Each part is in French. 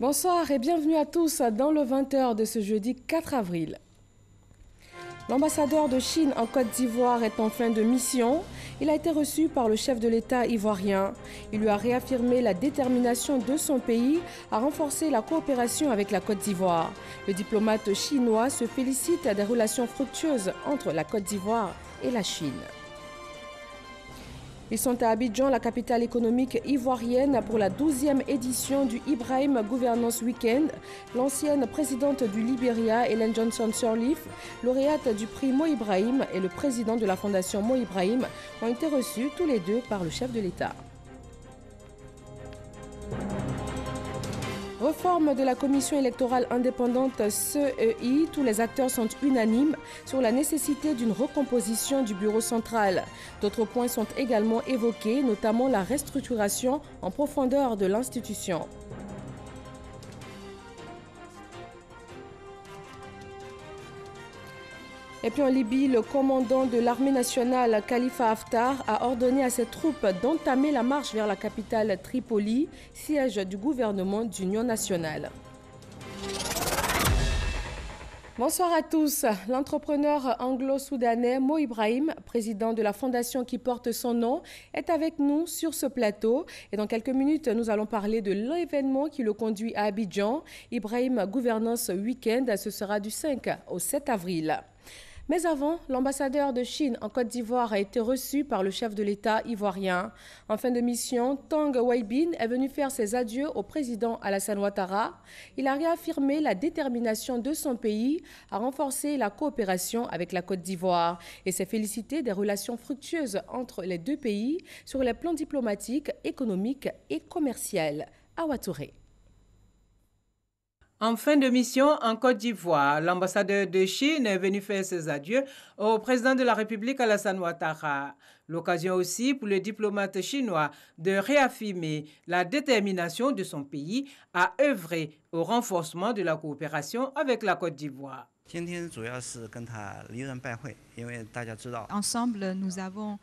Bonsoir et bienvenue à tous dans le 20h de ce jeudi 4 avril. L'ambassadeur de Chine en Côte d'Ivoire est en fin de mission. Il a été reçu par le chef de l'État ivoirien. Il lui a réaffirmé la détermination de son pays à renforcer la coopération avec la Côte d'Ivoire. Le diplomate chinois se félicite des relations fructueuses entre la Côte d'Ivoire et la Chine. Ils sont à Abidjan, la capitale économique ivoirienne, pour la 12e édition du Ibrahim Governance Weekend. L'ancienne présidente du Libéria, Ellen Johnson Sirleaf, lauréate du prix Mo Ibrahim, et le président de la fondation Mo Ibrahim ont été reçus tous les deux par le chef de l'État. Réforme de la commission électorale indépendante CEI, tous les acteurs sont unanimes sur la nécessité d'une recomposition du bureau central. D'autres points sont également évoqués, notamment la restructuration en profondeur de l'institution. Et puis en Libye, le commandant de l'armée nationale, Khalifa Haftar, a ordonné à ses troupes d'entamer la marche vers la capitale Tripoli, siège du gouvernement d'union nationale. Bonsoir à tous. L'entrepreneur anglo-soudanais Mo Ibrahim, président de la fondation qui porte son nom, est avec nous sur ce plateau. Et dans quelques minutes, nous allons parler de l'événement qui le conduit à Abidjan. Ibrahim Governance Weekend, ce sera du 5 au 7 avril. Mais avant, l'ambassadeur de Chine en Côte d'Ivoire a été reçu par le chef de l'État ivoirien. En fin de mission, Tang Weibin est venu faire ses adieux au président Alassane Ouattara. Il a réaffirmé la détermination de son pays à renforcer la coopération avec la Côte d'Ivoire et s'est félicité des relations fructueuses entre les deux pays sur les plans diplomatiques, économiques et commerciaux. Awa Touré. En fin de mission en Côte d'Ivoire, l'ambassadeur de Chine est venu faire ses adieux au président de la République Alassane Ouattara. L'occasion aussi pour le diplomate chinois de réaffirmer la détermination de son pays à œuvrer au renforcement de la coopération avec la Côte d'Ivoire. Ensemble, nous avons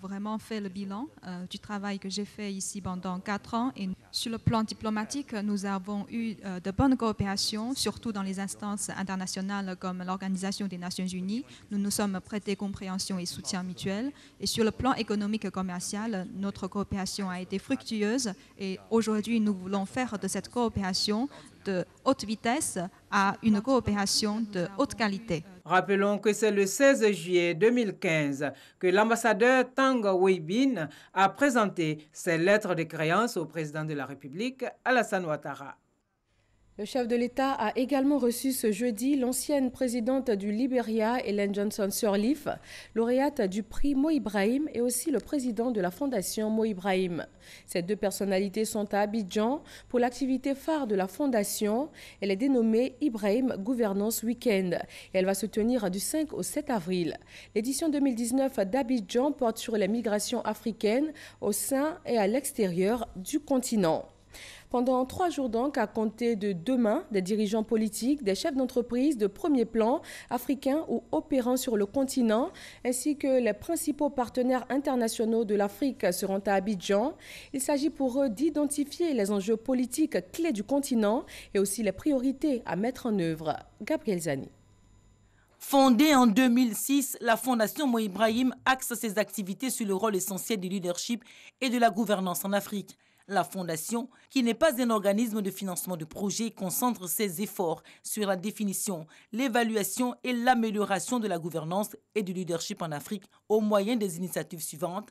vraiment fait le bilan du travail que j'ai fait ici pendant 4 ans. Et sur le plan diplomatique, nous avons eu de bonnes coopérations, surtout dans les instances internationales comme l'Organisation des Nations Unies. Nous nous sommes prêtés compréhension et soutien mutuel. Et sur le plan économique et commercial, notre coopération a été fructueuse. Et aujourd'hui, nous voulons faire de cette coopération de haute vitesse à une coopération de haute qualité. Rappelons que c'est le 16 juillet 2015 que l'ambassadeur Tang Weibin a présenté ses lettres de créance au président de la République, Alassane Ouattara. Le chef de l'État a également reçu ce jeudi l'ancienne présidente du Libéria, Ellen Johnson Sirleaf, lauréate du prix Mo Ibrahim, et aussi le président de la fondation Mo Ibrahim. Ces deux personnalités sont à Abidjan pour l'activité phare de la fondation. Elle est dénommée Ibrahim Governance Weekend et elle va se tenir du 5 au 7 avril. L'édition 2019 d'Abidjan porte sur les migrations africaines au sein et à l'extérieur du continent. Pendant 3 jours donc, à compter de demain, des dirigeants politiques, des chefs d'entreprise de premier plan africains ou opérant sur le continent, ainsi que les principaux partenaires internationaux de l'Afrique seront à Abidjan. Il s'agit pour eux d'identifier les enjeux politiques clés du continent et aussi les priorités à mettre en œuvre. Gabriel Zani. Fondée en 2006, la Fondation Mo Ibrahim axe ses activités sur le rôle essentiel du leadership et de la gouvernance en Afrique. La Fondation, qui n'est pas un organisme de financement de projets, concentre ses efforts sur la définition, l'évaluation et l'amélioration de la gouvernance et du leadership en Afrique au moyen des initiatives suivantes.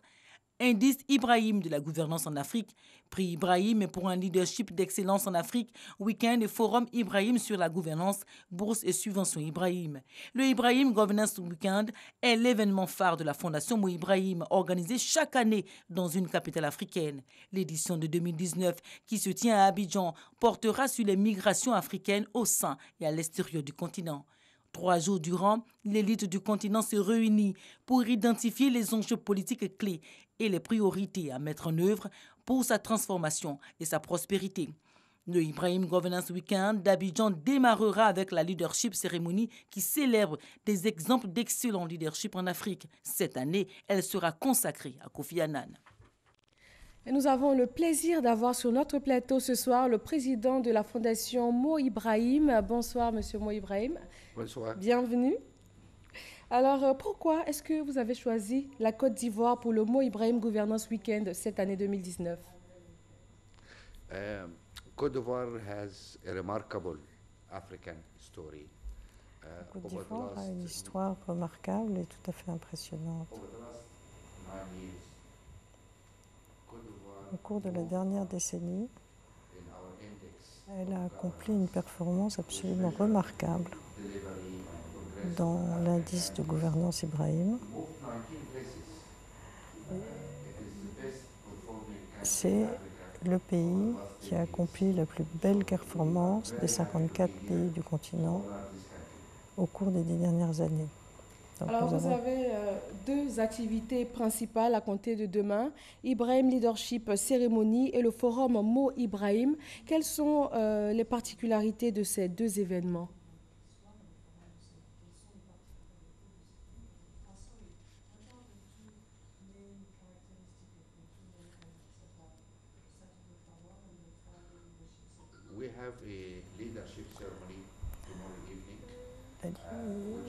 Indice Ibrahim de la gouvernance en Afrique, Prix Ibrahim pour un leadership d'excellence en Afrique, Week-end et Forum Ibrahim sur la gouvernance, bourse et subvention Ibrahim. Le Ibrahim Governance Weekend est l'événement phare de la Fondation Mo Ibrahim, organisé chaque année dans une capitale africaine. L'édition de 2019, qui se tient à Abidjan, portera sur les migrations africaines au sein et à l'extérieur du continent. 3 jours durant, l'élite du continent se réunit pour identifier les enjeux politiques clés et les priorités à mettre en œuvre pour sa transformation et sa prospérité. Le Ibrahim Governance Weekend d'Abidjan démarrera avec la Leadership Ceremony qui célèbre des exemples d'excellent leadership en Afrique. Cette année, elle sera consacrée à Kofi Annan. Et nous avons le plaisir d'avoir sur notre plateau ce soir le président de la Fondation Mo Ibrahim. Bonsoir, Monsieur Mo Ibrahim. Bonsoir. Bienvenue. Alors, pourquoi est-ce que vous avez choisi la Côte d'Ivoire pour le Mo Ibrahim Governance Weekend cette année 2019? Côte d'Ivoire has a remarkable African story. La Côte d'Ivoire a une histoire remarquable et tout à fait impressionnante. Au cours de la dernière décennie, elle a accompli une performance absolument remarquable dans l'indice de gouvernance Ibrahim. C'est le pays qui a accompli la plus belle performance des 54 pays du continent au cours des 10 dernières années. Donc alors, vous avez deux activités principales à compter de demain, Ibrahim Leadership Cérémonie et le forum Mo Ibrahim. Quelles sont les particularités de ces deux événements? We have a leadership ceremony tomorrow evening.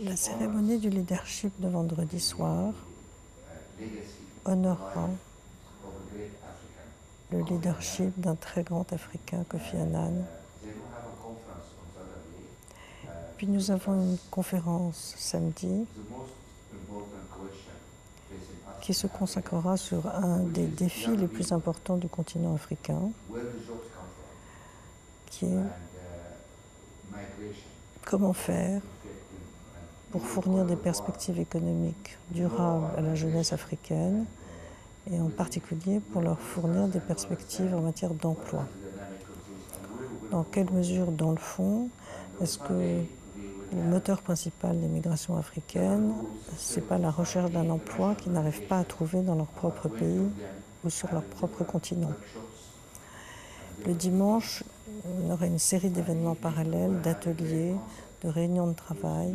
La cérémonie du leadership de vendredi soir honorera le leadership d'un très grand Africain, Kofi Annan. Puis nous avons une conférence samedi qui se consacrera sur un des défis les plus importants du continent africain, qui est comment faire pour fournir des perspectives économiques durables à la jeunesse africaine et en particulier pour leur fournir des perspectives en matière d'emploi. Dans quelle mesure, dans le fond, est-ce que le moteur principal des migrations africaines, ce n'est pas la recherche d'un emploi qu'ils n'arrivent pas à trouver dans leur propre pays ou sur leur propre continent? Le dimanche, on aura une série d'événements parallèles, d'ateliers, de réunions de travail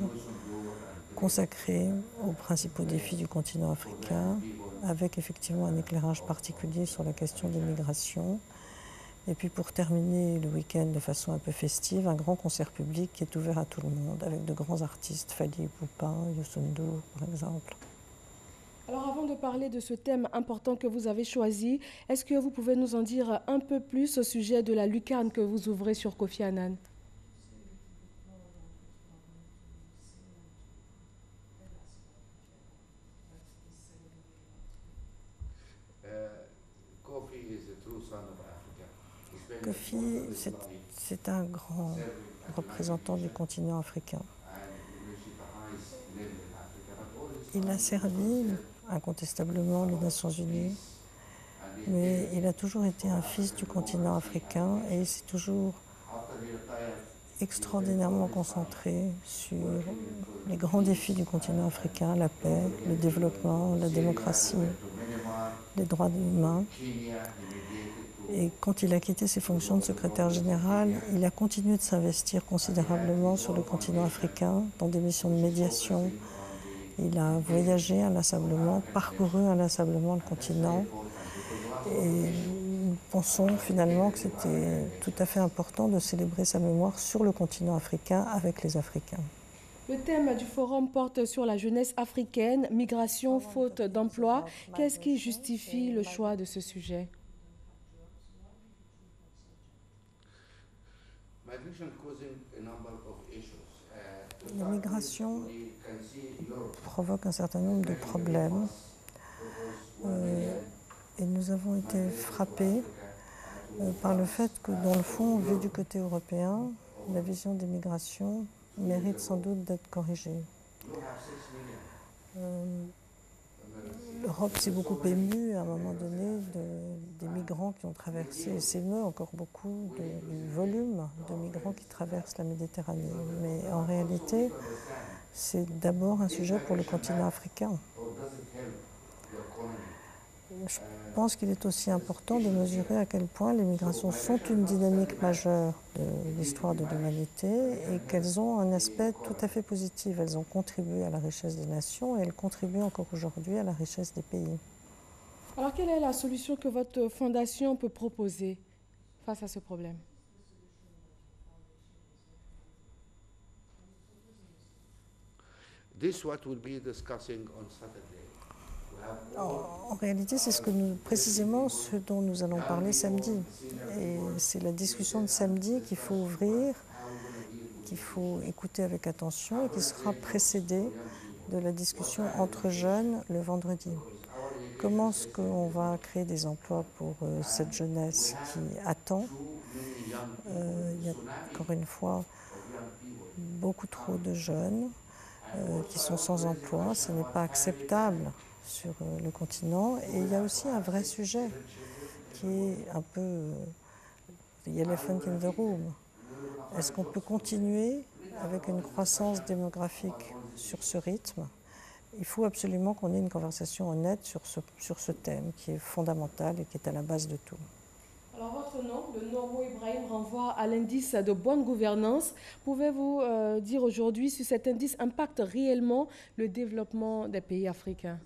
consacrés aux principaux défis du continent africain, avec effectivement un éclairage particulier sur la question des migrations. Et puis pour terminer le week-end de façon un peu festive, un grand concert public qui est ouvert à tout le monde, avec de grands artistes, Fally Ipupa, Youssou N'Dour par exemple. Alors avant de parler de ce thème important que vous avez choisi, est-ce que vous pouvez nous en dire un peu plus au sujet de la lucarne que vous ouvrez sur Kofi Annan? Kofi, c'est un grand représentant du continent africain. Il a servi incontestablement les Nations Unies, mais il a toujours été un fils du continent africain et il s'est toujours extraordinairement concentré sur les grands défis du continent africain, la paix, le développement, la démocratie, les droits humains. Et quand il a quitté ses fonctions de secrétaire général, il a continué de s'investir considérablement sur le continent africain dans des missions de médiation. Il a voyagé inlassablement, parcouru inlassablement le continent. Et nous pensons finalement que c'était tout à fait important de célébrer sa mémoire sur le continent africain avec les Africains. Le thème du forum porte sur la jeunesse africaine, migration, faute d'emploi. Qu'est-ce qui justifie le choix de ce sujet? La migration provoque un certain nombre de problèmes et nous avons été frappés par le fait que, dans le fond, vu du côté européen, la vision des migrations mérite sans doute d'être corrigée. L'Europe s'est beaucoup émue à un moment donné des migrants qui ont traversé, et s'émeut encore beaucoup du volume de migrants qui traversent la Méditerranée. Mais en réalité, c'est d'abord un sujet pour le continent africain. Je pense qu'il est aussi important de mesurer à quel point les migrations sont une dynamique majeure de l'histoire de l'humanité et qu'elles ont un aspect tout à fait positif. Elles ont contribué à la richesse des nations et elles contribuent encore aujourd'hui à la richesse des pays. Alors, quelle est la solution que votre fondation peut proposer face à ce problème? This what we'll be discussing on Saturday. En réalité, c'est précisément ce dont nous allons parler samedi. Et c'est la discussion de samedi qu'il faut ouvrir, qu'il faut écouter avec attention et qui sera précédée de la discussion entre jeunes le vendredi. Comment est-ce qu'on va créer des emplois pour cette jeunesse qui attend? Il y a encore une fois beaucoup trop de jeunes qui sont sans emploi. Ce n'est pas acceptable sur le continent. Et il y a aussi un vrai sujet qui est un peu the elephant in the room. Est-ce qu'on peut continuer avec une croissance démographique sur ce rythme? Il faut absolument qu'on ait une conversation honnête sur ce thème qui est fondamental et qui est à la base de tout. Alors, votre nom, le nom Mo Ibrahim, renvoie à l'indice de bonne gouvernance. Pouvez-vous dire aujourd'hui si cet indice impacte réellement le développement des pays africains?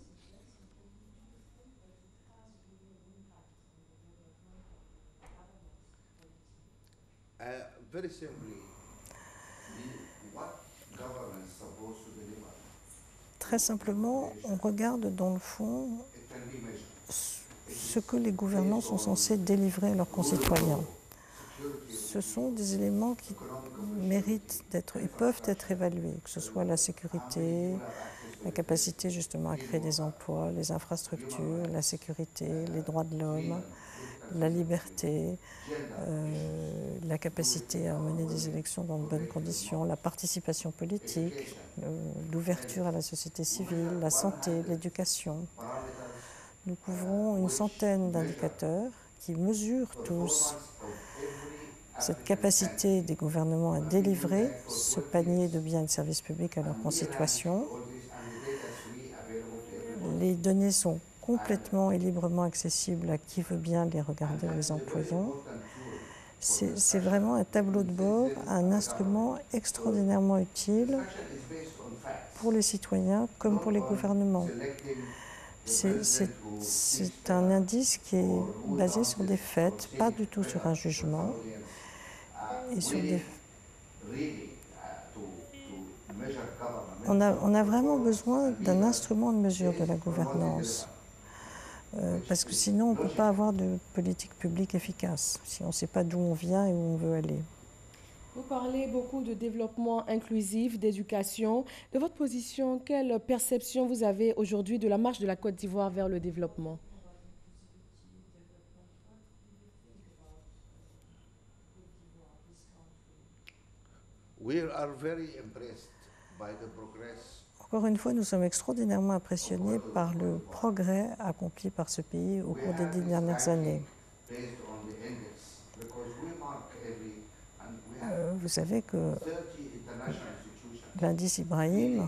Very simply, what government is supposed to deliver? Très simplement, on regarde dans le fond ce que les gouvernants sont censés délivrer à leurs concitoyens. Ce sont des éléments qui méritent d'être et peuvent être évalués, que ce soit la sécurité, la capacité justement à créer des emplois, les infrastructures, la sécurité, les droits de l'homme, la liberté, la capacité à mener des élections dans de bonnes conditions, la participation politique, l'ouverture à la société civile, la santé, l'éducation. Nous couvrons une centaine d'indicateurs qui mesurent tous cette capacité des gouvernements à délivrer ce panier de biens et de services publics à leurs concitoyens. Les données sont complètement et librement accessibles à qui veut bien les regarder, les employants. C'est vraiment un tableau de bord, un instrument extraordinairement utile pour les citoyens comme pour les gouvernements. C'est un indice qui est basé sur des faits, pas du tout sur un jugement. Et sur on a vraiment besoin d'un instrument de mesure de la gouvernance. Parce que sinon, on ne peut pas avoir de politique publique efficace, si on ne sait pas d'où on vient et où on veut aller. Vous parlez beaucoup de développement inclusif, d'éducation. De votre position, quelle perception vous avez aujourd'hui de la marche de la Côte d'Ivoire vers le développement? We are very impressed by the progress. Encore une fois, nous sommes extraordinairement impressionnés par le progrès accompli par ce pays au cours des 10 dernières années. Vous savez que l'indice Ibrahim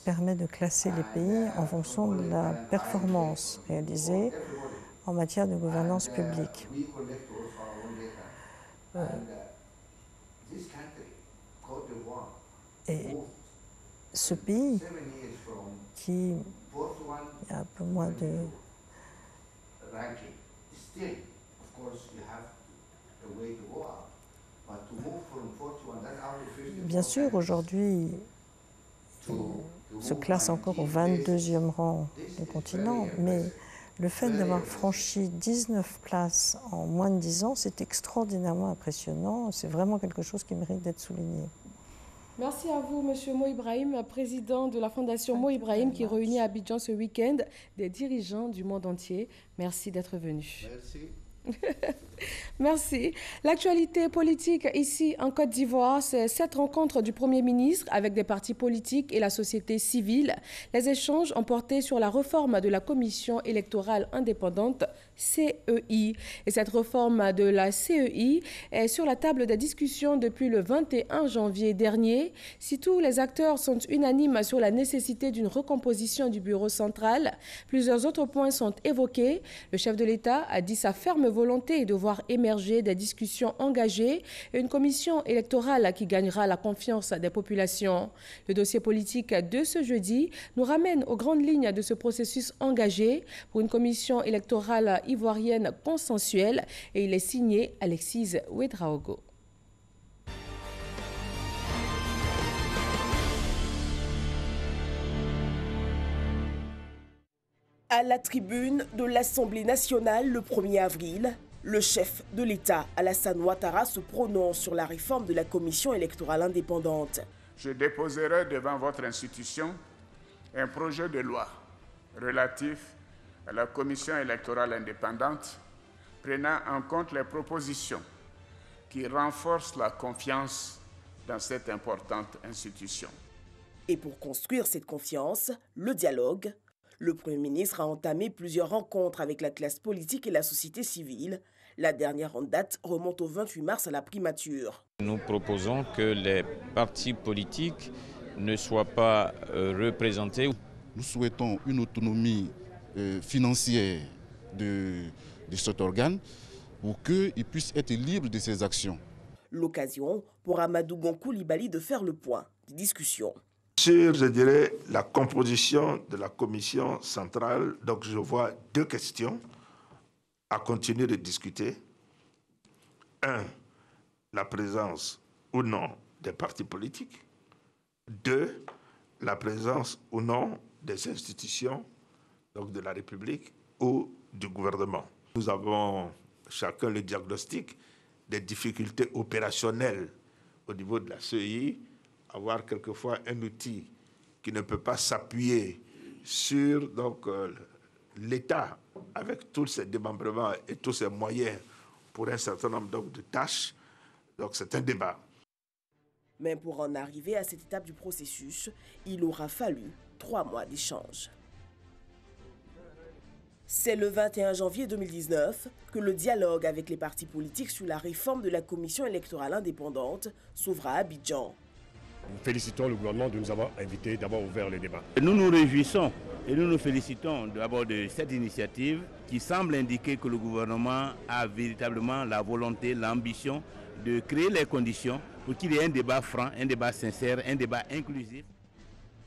permet de classer les pays en fonction de la performance réalisée en matière de gouvernance publique. Et ce pays, qui a un peu moins de... Bien sûr, aujourd'hui, il se classe encore au 22e rang du continent, mais le fait d'avoir franchi 19 places en moins de 10 ans, c'est extraordinairement impressionnant. C'est vraiment quelque chose qui mérite d'être souligné. Merci à vous, M. Mo Ibrahim, président de la Fondation Mo Ibrahim, qui réunit à Abidjan ce week-end des dirigeants du monde entier. Merci d'être venu. Merci. Merci. L'actualité politique ici en Côte d'Ivoire, c'est cette rencontre du Premier ministre avec des partis politiques et la société civile. Les échanges ont porté sur la réforme de la commission électorale indépendante CEI. Et cette réforme de la CEI est sur la table de discussion depuis le 21 janvier dernier. Si tous les acteurs sont unanimes sur la nécessité d'une recomposition du bureau central, plusieurs autres points sont évoqués. Le chef de l'État a dit sa ferme volonté de voir émerger des discussions engagées et une commission électorale qui gagnera la confiance des populations. Le dossier politique de ce jeudi nous ramène aux grandes lignes de ce processus engagé pour une commission électorale ivoirienne consensuelle et il est signé Alexis Ouedraogo. À la tribune de l'Assemblée nationale le 1er avril, le chef de l'État, Alassane Ouattara, se prononce sur la réforme de la commission électorale indépendante. Je déposerai devant votre institution un projet de loi relatif à la commission électorale indépendante, prenant en compte les propositions qui renforcent la confiance dans cette importante institution. Et pour construire cette confiance, le dialogue, le Premier ministre a entamé plusieurs rencontres avec la classe politique et la société civile. La dernière en date remonte au 28 mars à la primature. Nous proposons que les partis politiques ne soient pas représentés. Nous souhaitons une autonomie financière de cet organe pour qu'il puisse être libre de ses actions. L'occasion pour Amadou Gon Coulibaly de faire le point des discussions. Sur, je dirais, la composition de la commission centrale, donc je vois deux questions à continuer de discuter. Un, la présence ou non des partis politiques. Deux, la présence ou non des institutions, donc de la République ou du gouvernement. Nous avons chacun le diagnostic des difficultés opérationnelles au niveau de la CEI, avoir quelquefois un outil qui ne peut pas s'appuyer sur l'État avec tous ses démembrements et tous ses moyens pour un certain nombre de tâches. Donc c'est un débat. Mais pour en arriver à cette étape du processus, il aura fallu 3 mois d'échange. C'est le 21 janvier 2019 que le dialogue avec les partis politiques sur la réforme de la commission électorale indépendante s'ouvre à Abidjan. Nous félicitons le gouvernement de nous avoir invités, d'avoir ouvert les débats. Nous nous réjouissons et nous nous félicitons d'abord de cette initiative qui semble indiquer que le gouvernement a véritablement la volonté, l'ambition de créer les conditions pour qu'il y ait un débat franc, un débat sincère, un débat inclusif.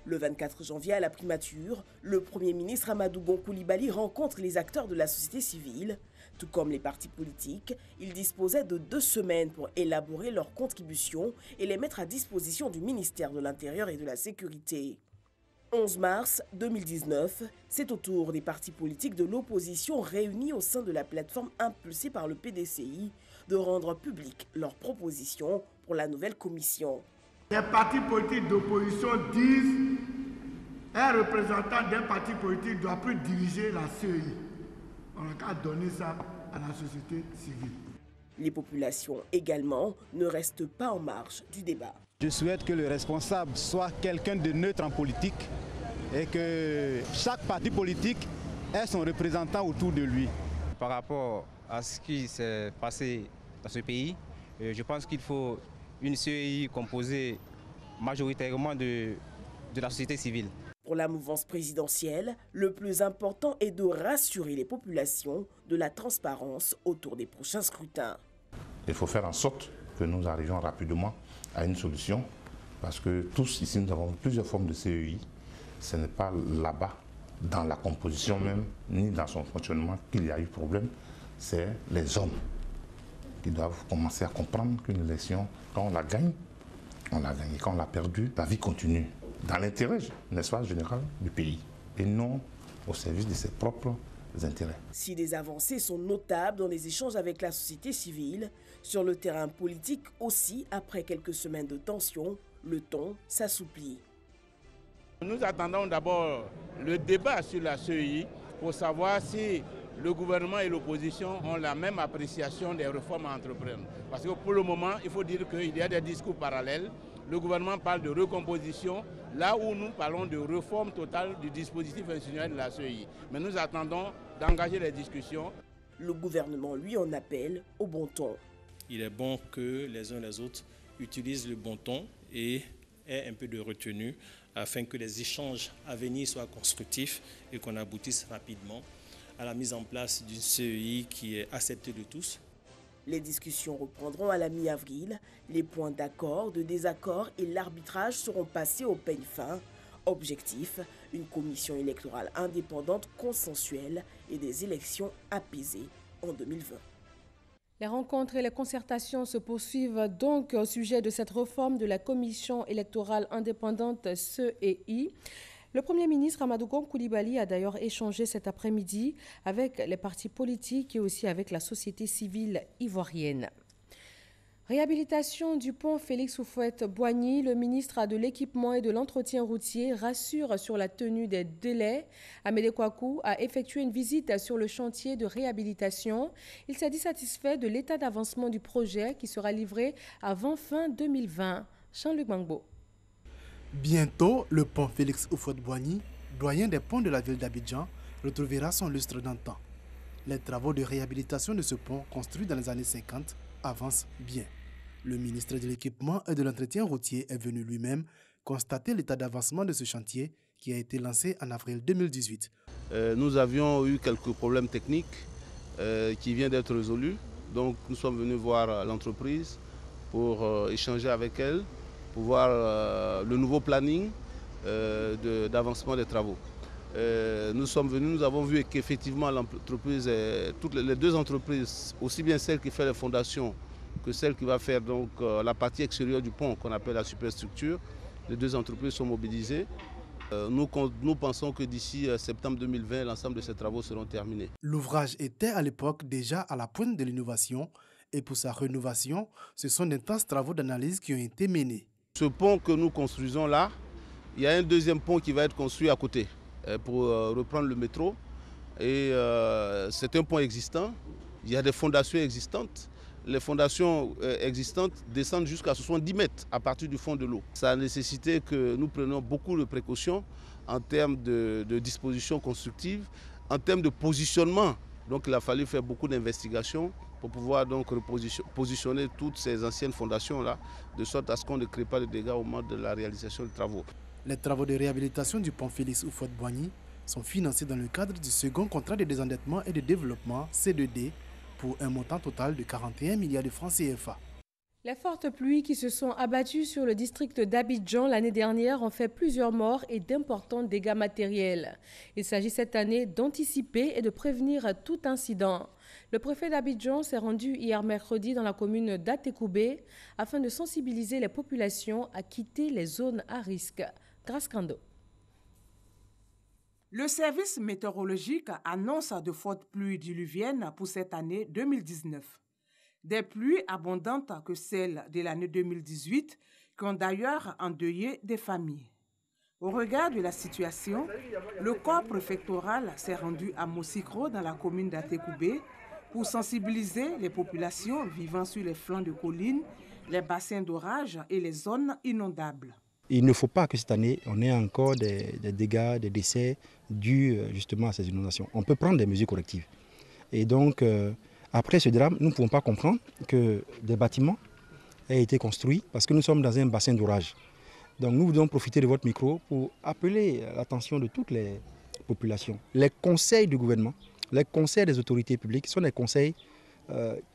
Le 24 janvier à la primature, le Premier ministre Amadou Gon Coulibaly rencontre les acteurs de la société civile. Tout comme les partis politiques, ils disposaient de 2 semaines pour élaborer leurs contributions et les mettre à disposition du ministère de l'Intérieur et de la Sécurité. 11 mars 2019, c'est au tour des partis politiques de l'opposition réunis au sein de la plateforme impulsée par le PDCI de rendre publiques leurs propositions pour la nouvelle commission. Les partis politiques d'opposition disent qu'un représentant d'un parti politique ne doit plus diriger la CEI. On a qu'à donner ça à la société civile. Les populations également ne restent pas en marge du débat. Je souhaite que le responsable soit quelqu'un de neutre en politique et que chaque parti politique ait son représentant autour de lui. Par rapport à ce qui s'est passé dans ce pays, je pense qu'il faut une CEI composée majoritairement de la société civile. Pour la mouvance présidentielle, le plus important est de rassurer les populations de la transparence autour des prochains scrutins. Il faut faire en sorte que nous arrivions rapidement à une solution, parce que tous ici, nous avons plusieurs formes de CEI. Ce n'est pas là-bas, dans la composition même, ni dans son fonctionnement, qu'il y a eu problème. C'est les hommes qui doivent commencer à comprendre qu'une élection, quand on la gagne, on l'a gagnée. Quand on l'a perdue, la vie continue. Dans l'intérêt, n'est-ce pas, général du pays, et non au service de ses propres intérêts. Si des avancées sont notables dans les échanges avec la société civile, sur le terrain politique aussi, après quelques semaines de tension, le ton s'assouplit. Nous attendons d'abord le débat sur la CEI pour savoir si le gouvernement et l'opposition ont la même appréciation des réformes à entreprendre. Parce que pour le moment, il faut dire qu'il y a des discours parallèles. Le gouvernement parle de recomposition, là où nous parlons de réforme totale du dispositif institutionnel de la CEI. Mais nous attendons d'engager les discussions. Le gouvernement lui en appelle au bon ton. Il est bon que les uns et les autres utilisent le bon ton et aient un peu de retenue afin que les échanges à venir soient constructifs et qu'on aboutisse rapidement à la mise en place d'une CEI qui est acceptée de tous. Les discussions reprendront à la mi-avril. Les points d'accord, de désaccord et l'arbitrage seront passés au peigne fin. Objectif, une commission électorale indépendante consensuelle et des élections apaisées en 2020. Les rencontres et les concertations se poursuivent donc au sujet de cette réforme de la commission électorale indépendante CEI. Le Premier ministre Amadou Gon Coulibaly a d'ailleurs échangé cet après-midi avec les partis politiques et aussi avec la société civile ivoirienne. Réhabilitation du pont Félix Houphouët-Boigny, le ministre de l'Équipement et de l'Entretien routier rassure sur la tenue des délais. Amédée Kouakou a effectué une visite sur le chantier de réhabilitation. Il s'est dit satisfait de l'état d'avancement du projet qui sera livré avant fin 2020. Jean-Luc Mangbo. Bientôt, le pont Félix Houphouët-Boigny, doyen des ponts de la ville d'Abidjan, retrouvera son lustre d'antan. Les travaux de réhabilitation de ce pont, construit dans les années 50, avancent bien. Le ministre de l'Équipement et de l'Entretien routier est venu lui-même constater l'état d'avancement de ce chantier qui a été lancé en avril 2018. Nous avions eu quelques problèmes techniques qui viennent d'être résolus. Donc nous sommes venus voir l'entreprise pour échanger avec elle, pour voir le nouveau planning d'avancement des travaux. Nous sommes venus, nous avons vu qu'effectivement l'entreprise, toutes les deux entreprises, aussi bien celle qui fait les fondations que celle qui va faire donc, la partie extérieure du pont qu'on appelle la superstructure, les deux entreprises sont mobilisées. Nous pensons que d'ici septembre 2020, l'ensemble de ces travaux seront terminés. L'ouvrage était à l'époque déjà à la pointe de l'innovation et pour sa rénovation, ce sont d'intenses travaux d'analyse qui ont été menés. Ce pont que nous construisons là, il y a un deuxième pont qui va être construit à côté pour reprendre le métro. Et c'est un pont existant, il y a des fondations existantes. Les fondations existantes descendent jusqu'à 70 mètres à partir du fond de l'eau. Ça a nécessité que nous prenions beaucoup de précautions en termes de dispositions constructives, en termes de positionnement. Donc il a fallu faire beaucoup d'investigations pour pouvoir donc positionner toutes ces anciennes fondations-là, de sorte à ce qu'on ne crée pas de dégâts au moment de la réalisation des travaux. Les travaux de réhabilitation du pont Félix Houphouët-Boigny sont financés dans le cadre du second contrat de désendettement et de développement C2D pour un montant total de 41 milliards de francs CFA. Les fortes pluies qui se sont abattues sur le district d'Abidjan l'année dernière ont fait plusieurs morts et d'importants dégâts matériels. Il s'agit cette année d'anticiper et de prévenir tout incident. Le préfet d'Abidjan s'est rendu hier mercredi dans la commune d'Atekoubé afin de sensibiliser les populations à quitter les zones à risque. Grâce Kando. Le service météorologique annonce de fortes pluies diluviennes pour cette année 2019. Des pluies abondantes que celles de l'année 2018 qui ont d'ailleurs endeuillé des familles. Au regard de la situation, le corps préfectoral s'est rendu à Mosikro dans la commune d'Atekoubé pour sensibiliser les populations vivant sur les flancs de collines, les bassins d'orage et les zones inondables. Il ne faut pas que cette année, on ait encore des dégâts, des décès dus justement à ces inondations. On peut prendre des mesures correctives. Et donc, après ce drame, nous ne pouvons pas comprendre que des bâtiments aient été construits parce que nous sommes dans un bassin d'orage. Donc nous voulons profiter de votre micro pour appeler l'attention de toutes les populations. Les conseils du gouvernement, les conseils des autorités publiques sont des conseils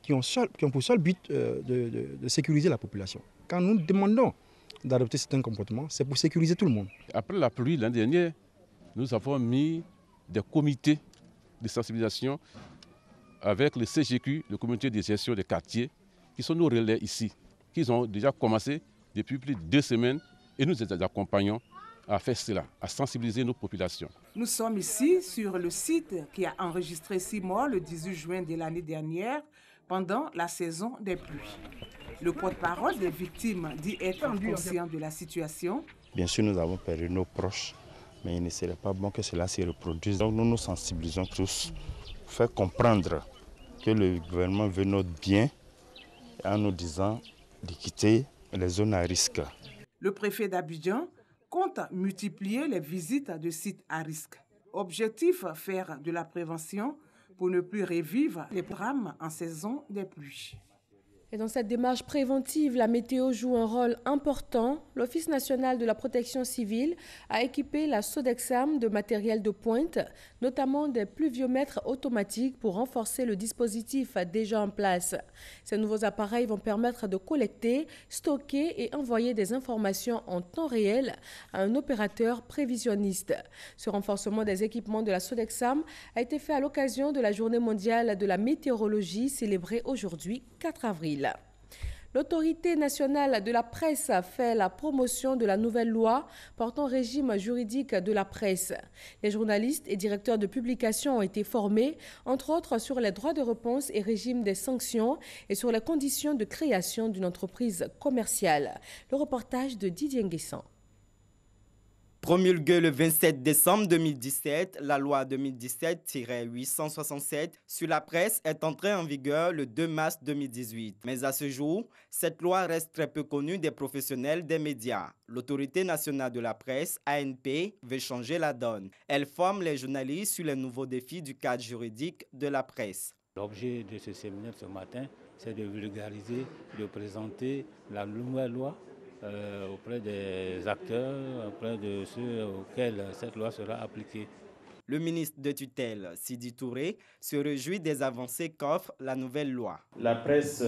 qui ont pour seul but de sécuriser la population. Quand nous demandons d'adopter certains comportements, c'est pour sécuriser tout le monde. Après la pluie l'année dernière, nous avons mis des comités de sensibilisation avec le CGQ, le comité de gestion des quartiers, qui sont nos relais ici, qui ont déjà commencé depuis plus de 2 semaines et nous les accompagnons à faire cela, à sensibiliser nos populations. Nous sommes ici sur le site qui a enregistré 6 morts le 18 juin de l'année dernière pendant la saison des pluies. Le porte-parole des victimes dit être conscient de la situation. Bien sûr, nous avons perdu nos proches, mais il ne serait pas bon que cela se reproduise. Donc nous nous sensibilisons tous, faire comprendre que le gouvernement veut notre bien en nous disant de quitter les zones à risque. Le préfet d'Abidjan compte multiplier les visites de sites à risque. Objectif, faire de la prévention pour ne plus revivre les drames en saison des pluies. Et dans cette démarche préventive, la météo joue un rôle important. L'Office national de la protection civile a équipé la Sodexam de matériel de pointe, notamment des pluviomètres automatiques pour renforcer le dispositif déjà en place. Ces nouveaux appareils vont permettre de collecter, stocker et envoyer des informations en temps réel à un opérateur prévisionniste. Ce renforcement des équipements de la Sodexam a été fait à l'occasion de la Journée mondiale de la météorologie célébrée aujourd'hui, 4 avril. L'autorité nationale de la presse a fait la promotion de la nouvelle loi portant régime juridique de la presse. Les journalistes et directeurs de publication ont été formés, entre autres sur les droits de réponse et régime des sanctions et sur les conditions de création d'une entreprise commerciale. Le reportage de Didier Nguessan. Promulguée le 27 décembre 2017, la loi 2017-867 sur la presse est entrée en vigueur le 2 mars 2018. Mais à ce jour, cette loi reste très peu connue des professionnels des médias. L'Autorité nationale de la presse, ANP, veut changer la donne. Elle forme les journalistes sur les nouveaux défis du cadre juridique de la presse. L'objet de ce séminaire ce matin, c'est de vulgariser, de présenter la nouvelle loi auprès des acteurs, auprès de ceux auxquels cette loi sera appliquée. Le ministre de tutelle, Sidi Touré, se réjouit des avancées qu'offre la nouvelle loi. La presse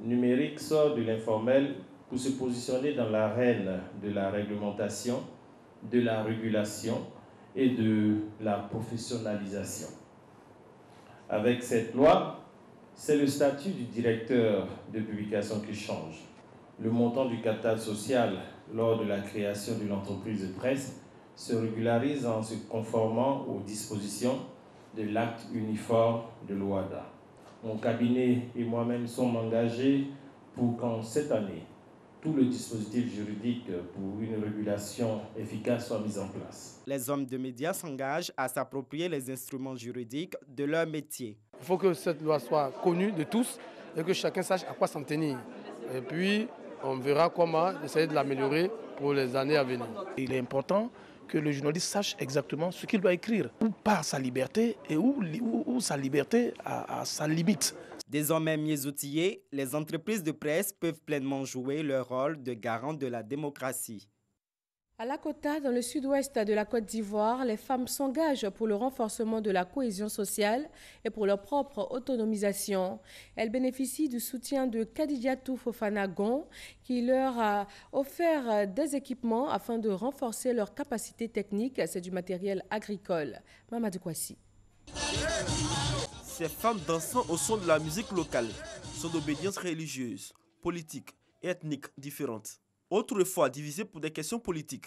numérique sort de l'informel pour se positionner dans l'arène de la réglementation, de la régulation et de la professionnalisation. Avec cette loi, c'est le statut du directeur de publication qui change. Le montant du capital social lors de la création d'une entreprise de presse se régularise en se conformant aux dispositions de l'acte uniforme de l'OHADA. Mon cabinet et moi-même sommes engagés pour qu'en cette année, tout le dispositif juridique pour une régulation efficace soit mis en place. Les hommes de médias s'engagent à s'approprier les instruments juridiques de leur métier. Il faut que cette loi soit connue de tous et que chacun sache à quoi s'en tenir. Et puis, on verra comment essayer de l'améliorer pour les années à venir. Il est important que le journaliste sache exactement ce qu'il doit écrire, où part sa liberté et où sa liberté a sa limite. Désormais mieux outillées, les entreprises de presse peuvent pleinement jouer leur rôle de garant de la démocratie. À Lakota, dans le sud-ouest de la Côte d'Ivoire, les femmes s'engagent pour le renforcement de la cohésion sociale et pour leur propre autonomisation. Elles bénéficient du soutien de Kadidiatou Fofana Gon, qui leur a offert des équipements afin de renforcer leurs capacités techniques. C'est du matériel agricole. Mamadou Kwasi. Ces femmes dansant au son de la musique locale sont d'obédience religieuse, politique et ethnique différentes. Autrefois divisées pour des questions politiques,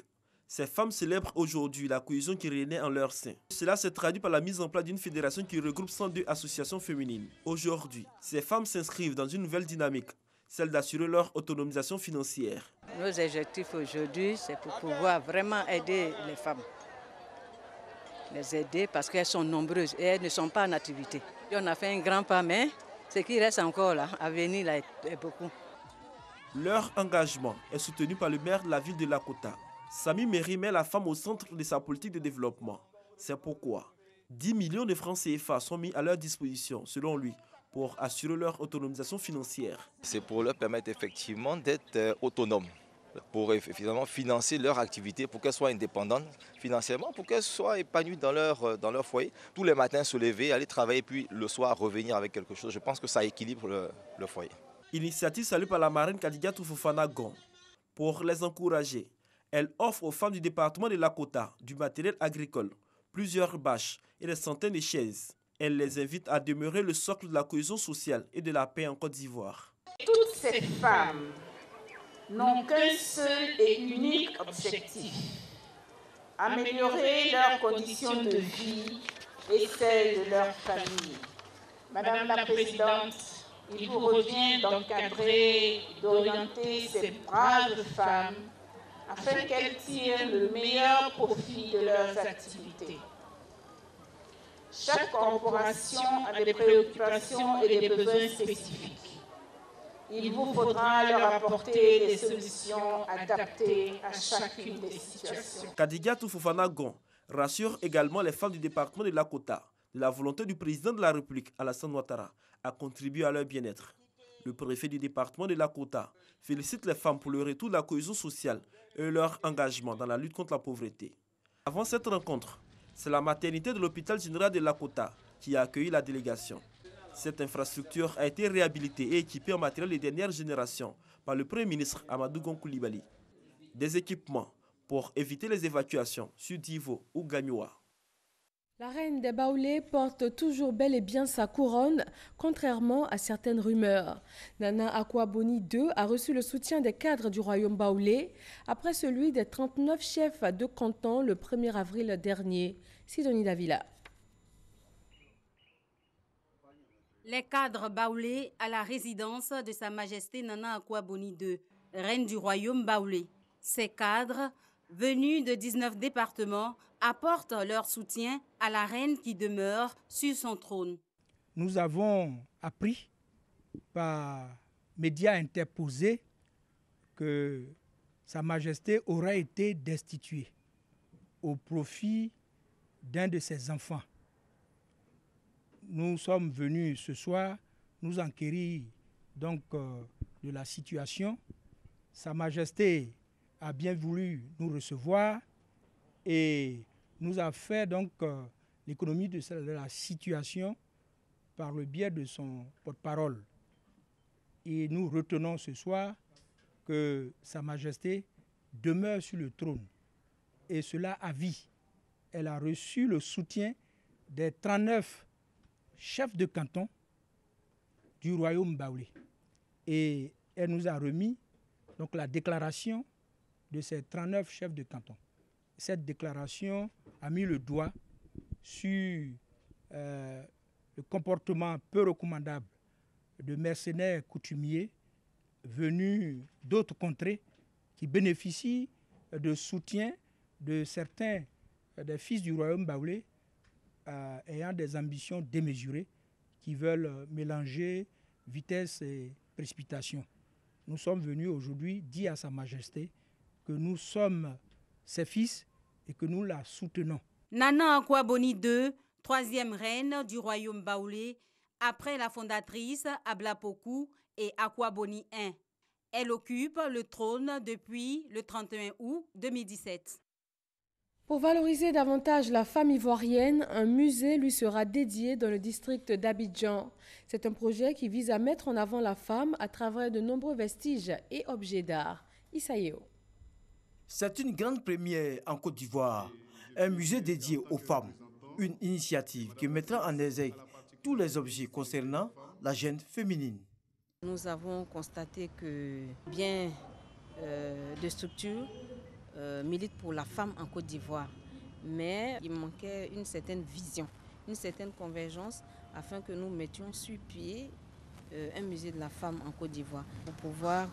ces femmes célèbrent aujourd'hui la cohésion qui régnait en leur sein. Cela se traduit par la mise en place d'une fédération qui regroupe 102 associations féminines. Aujourd'hui, ces femmes s'inscrivent dans une nouvelle dynamique, celle d'assurer leur autonomisation financière. Nos objectifs aujourd'hui, c'est pour pouvoir vraiment aider les femmes. Les aider parce qu'elles sont nombreuses et elles ne sont pas en activité. Et on a fait un grand pas, mais ce qui reste encore là, à venir là, est beaucoup. Leur engagement est soutenu par le maire de la ville de Lakota. Sami Meri met la femme au centre de sa politique de développement. C'est pourquoi 10 millions de francs CFA sont mis à leur disposition, selon lui, pour assurer leur autonomisation financière. C'est pour leur permettre effectivement d'être autonomes, pour finalement financer leur activité, pour qu'elles soient indépendantes financièrement, pour qu'elles soient épanouies dans leur foyer. Tous les matins se lever, aller travailler, puis le soir revenir avec quelque chose. Je pense que ça équilibre le foyer. Initiative saluée par la marraine Kadidiatou Fofana Gon. Pour les encourager, elle offre aux femmes du département de Lakota du matériel agricole, plusieurs bâches et des centaines de chaises. Elle les invite à demeurer le socle de la cohésion sociale et de la paix en Côte d'Ivoire. Toutes ces femmes n'ont qu'un seul et unique objectif: améliorer leurs conditions de vie et celles de leur famille. Madame la Présidente, il vous revient d'encadrer, d'orienter ces braves femmes afin qu'elles tirent le meilleur profit de leurs activités. Chaque corporation a des préoccupations et des besoins spécifiques. Il vous faudra leur apporter des solutions adaptées à chacune des situations. Kadidiatou Fofana Gon rassure également les femmes du département de Lakota de la volonté du président de la République, Alassane Ouattara, à contribuer à leur bien-être. Le préfet du département de Lakota félicite les femmes pour le retour de la cohésion sociale et leur engagement dans la lutte contre la pauvreté. Avant cette rencontre, c'est la maternité de l'hôpital général de Lakota qui a accueilli la délégation. Cette infrastructure a été réhabilitée et équipée en matériel de dernière génération par le Premier ministre Amadou Gon Coulibaly. Des équipements pour éviter les évacuations sur Divo ou Gagnoua. La reine des Baoulés porte toujours bel et bien sa couronne, contrairement à certaines rumeurs. Nana Akouaboni II a reçu le soutien des cadres du royaume baoulé, après celui des 39 chefs de canton le 1er avril dernier. Sidonie Davila. Les cadres baoulés à la résidence de Sa Majesté Nana Akouaboni II, reine du royaume baoulé. Ces cadres, venus de 19 départements, apportent leur soutien à la reine qui demeure sur son trône. Nous avons appris par médias interposés que Sa Majesté aura été destituée au profit d'un de ses enfants. Nous sommes venus ce soir nous enquérir donc de la situation. Sa Majesté a bien voulu nous recevoir et nous a fait donc l'économie de la situation par le biais de son porte-parole. Et nous retenons ce soir que Sa Majesté demeure sur le trône et cela à vie. Elle a reçu le soutien des 39 chefs de canton du royaume baoulé et elle nous a remis donc la déclaration de ces 39 chefs de canton. Cette déclaration a mis le doigt sur le comportement peu recommandable de mercenaires coutumiers venus d'autres contrées qui bénéficient de soutien de certains des fils du royaume baoulé ayant des ambitions démesurées qui veulent mélanger vitesse et précipitation. Nous sommes venus aujourd'hui dire à Sa Majesté que nous sommes ses fils et que nous la soutenons. Nana Akouaboni II, troisième reine du royaume baoulé, après la fondatrice Ablapoku et Akouaboni I. Elle occupe le trône depuis le 31 août 2017. Pour valoriser davantage la femme ivoirienne, un musée lui sera dédié dans le district d'Abidjan. C'est un projet qui vise à mettre en avant la femme à travers de nombreux vestiges et objets d'art. Issaïo. C'est une grande première en Côte d'Ivoire, un musée dédié aux femmes, une initiative qui mettra en exergue tous les objets concernant la gente féminine. Nous avons constaté que bien de structures militent pour la femme en Côte d'Ivoire, mais il manquait une certaine vision, une certaine convergence afin que nous mettions sur pied un musée de la femme en Côte d'Ivoire pour pouvoir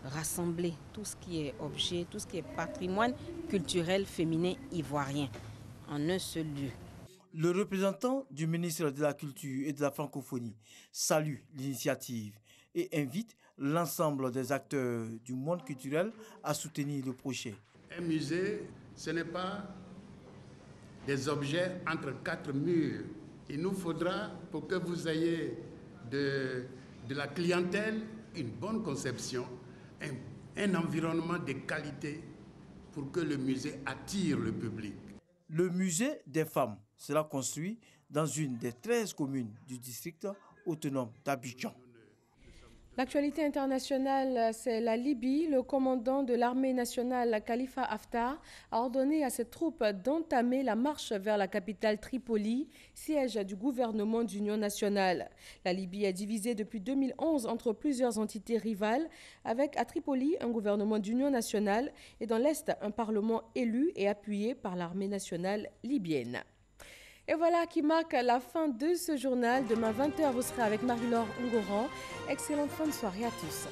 rassembler tout ce qui est objet, tout ce qui est patrimoine culturel féminin ivoirien en un seul lieu. Le représentant du ministre de la Culture et de la Francophonie salue l'initiative et invite l'ensemble des acteurs du monde culturel à soutenir le projet. Un musée, ce n'est pas des objets entre quatre murs. Il nous faudra, pour que vous ayez de la clientèle, une bonne conception, un environnement de qualité pour que le musée attire le public. Le musée des femmes sera construit dans une des 13 communes du district autonome d'Abidjan. L'actualité internationale, c'est la Libye. Le commandant de l'armée nationale, Khalifa Haftar, a ordonné à ses troupes d'entamer la marche vers la capitale Tripoli, siège du gouvernement d'union nationale. La Libye est divisée depuis 2011 entre plusieurs entités rivales, avec à Tripoli un gouvernement d'union nationale et dans l'Est un parlement élu et appuyé par l'armée nationale libyenne. Et voilà qui marque la fin de ce journal. Demain 20h, vous serez avec Marie-Laure Ngoran. Excellente fin de soirée à tous.